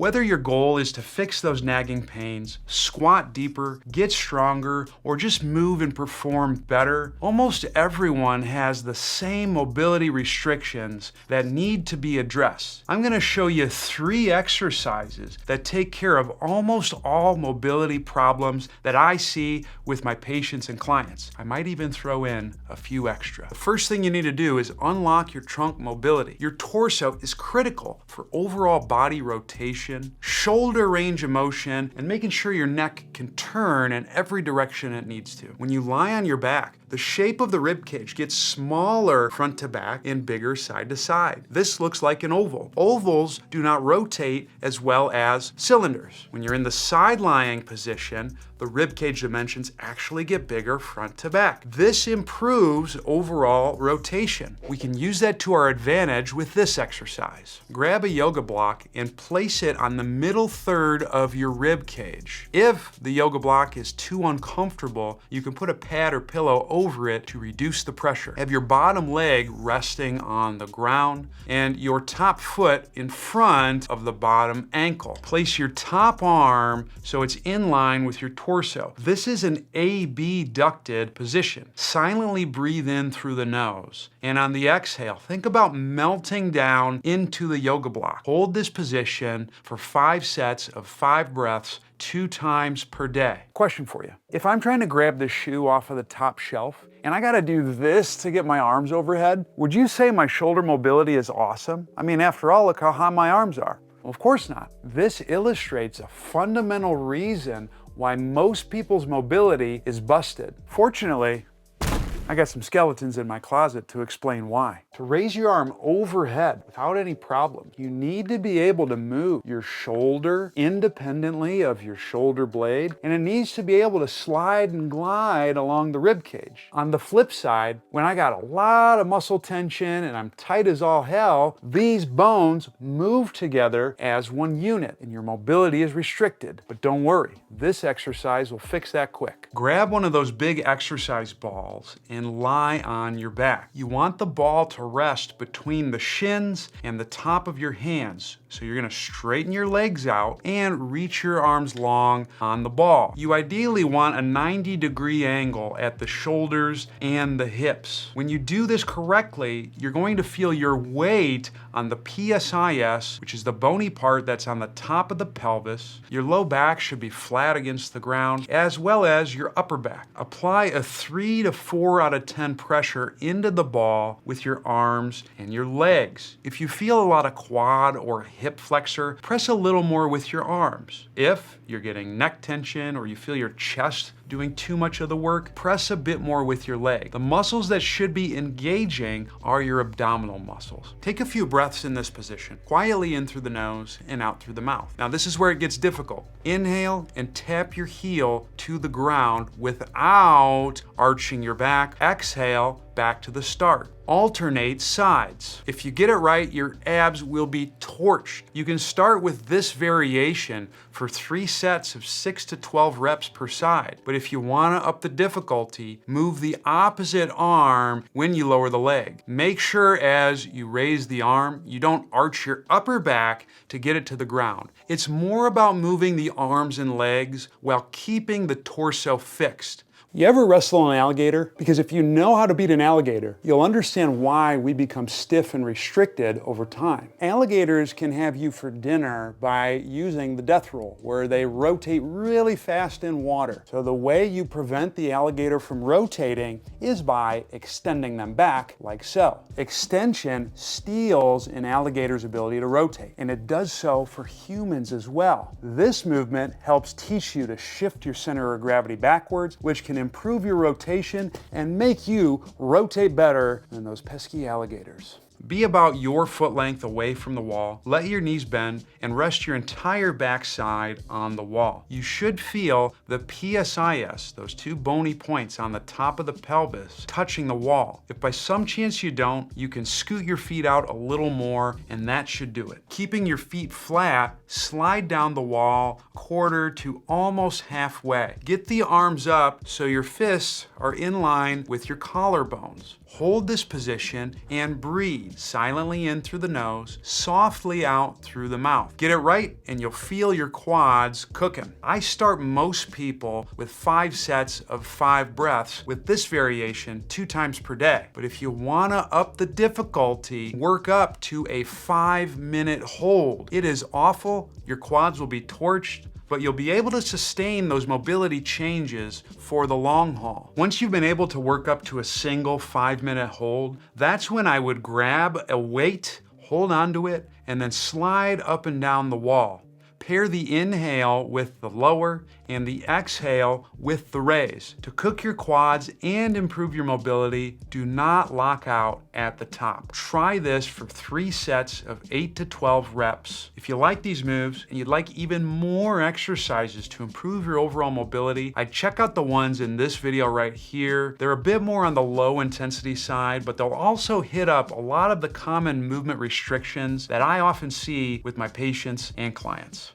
Whether your goal is to fix those nagging pains, squat deeper, get stronger, or just move and perform better, almost everyone has the same mobility restrictions that need to be addressed. I'm going to show you 3 exercises that take care of almost all mobility problems that I see with my patients and clients. I might even throw in a few extra. The first thing you need to do is unlock your trunk mobility. Your torso is critical for overall body rotation, shoulder range of motion, and making sure your neck can turn in every direction it needs to. When you lie on your back, the shape of the rib cage gets smaller front to back and bigger side to side. This looks like an oval. Ovals do not rotate as well as cylinders. When you're in the side lying position, the rib cage dimensions actually get bigger front to back. This improves overall rotation. We can use that to our advantage with this exercise. Grab a yoga block and place it on the middle third of your rib cage. If the yoga block is too uncomfortable, you can put a pad or pillow over it to reduce the pressure. Have your bottom leg resting on the ground and your top foot in front of the bottom ankle. Place your top arm so it's in line with your torso. This is an abducted position. Silently breathe in through the nose, and on the exhale, think about melting down into the yoga block. Hold this position for 5 sets of 5 breaths 2 times per day. Question for you. If I'm trying to grab this shoe off of the top shelf and I gotta do this to get my arms overhead, would you say my shoulder mobility is awesome? I mean, after all, look how high my arms are. Well, of course not. This illustrates a fundamental reason why most people's mobility is busted. Fortunately, I got some skeletons in my closet to explain why. To raise your arm overhead without any problem, you need to be able to move your shoulder independently of your shoulder blade, and it needs to be able to slide and glide along the rib cage. On the flip side, when I got a lot of muscle tension and I'm tight as all hell, these bones move together as one unit and your mobility is restricted. But don't worry, this exercise will fix that quick. Grab one of those big exercise balls and lie on your back. You want the ball to rest between the shins and the top of your hands. So you're gonna straighten your legs out and reach your arms long on the ball. You ideally want a 90-degree angle at the shoulders and the hips. When you do this correctly, you're going to feel your weight on the PSIS, which is the bony part that's on the top of the pelvis. Your low back should be flat against the ground, as well as your upper back. Apply a 3 to 4 out of 10 pressure into the ball with your arms and your legs. If you feel a lot of quad or hip flexor, press a little more with your arms. If you're getting neck tension or you feel your chest doing too much of the work, press a bit more with your leg. The muscles that should be engaging are your abdominal muscles. Take a few breaths in this position, quietly in through the nose and out through the mouth. Now this is where it gets difficult. Inhale and tap your heel to the ground without arching your back. Exhale, back to the start. Alternate sides. If you get it right, your abs will be torched. You can start with this variation for 3 sets of 6 to 12 reps per side. But if you want to up the difficulty, move the opposite arm when you lower the leg. Make sure as you raise the arm, you don't arch your upper back to get it to the ground. It's more about moving the arms and legs while keeping the torso fixed. You ever wrestle an alligator? Because if you know how to beat an alligator, you'll understand why we become stiff and restricted over time. Alligators can have you for dinner by using the death roll, where they rotate really fast in water. So the way you prevent the alligator from rotating is by extending them back like so. Extension steals an alligator's ability to rotate, and it does so for humans as well. This movement helps teach you to shift your center of gravity backwards, which can improve your rotation and make you rotate better than those pesky alligators. Be about your foot length away from the wall, let your knees bend, and rest your entire backside on the wall. You should feel the PSIS, those 2 bony points on the top of the pelvis, touching the wall. If by some chance you don't, you can scoot your feet out a little more, and that should do it. Keeping your feet flat, slide down the wall 1/4 to almost halfway. Get the arms up so your fists are in line with your collarbones. Hold this position and breathe. breathe silently in through the nose, softly out through the mouth. Get it right and you'll feel your quads cooking. I start most people with 5 sets of 5 breaths with this variation 2 times per day. But if you wanna up the difficulty, work up to a 5-minute hold. It is awful, your quads will be torched, but you'll be able to sustain those mobility changes for the long haul. Once you've been able to work up to a single 5-minute hold, that's when I would grab a weight, hold onto it, and then slide up and down the wall. Pair the inhale with the lower and the exhale with the raise. To cook your quads and improve your mobility, do not lock out at the top. Try this for 3 sets of 8 to 12 reps. If you like these moves and you'd like even more exercises to improve your overall mobility, I'd check out the ones in this video right here. They're a bit more on the low intensity side, but they'll also hit up a lot of the common movement restrictions that I often see with my patients and clients.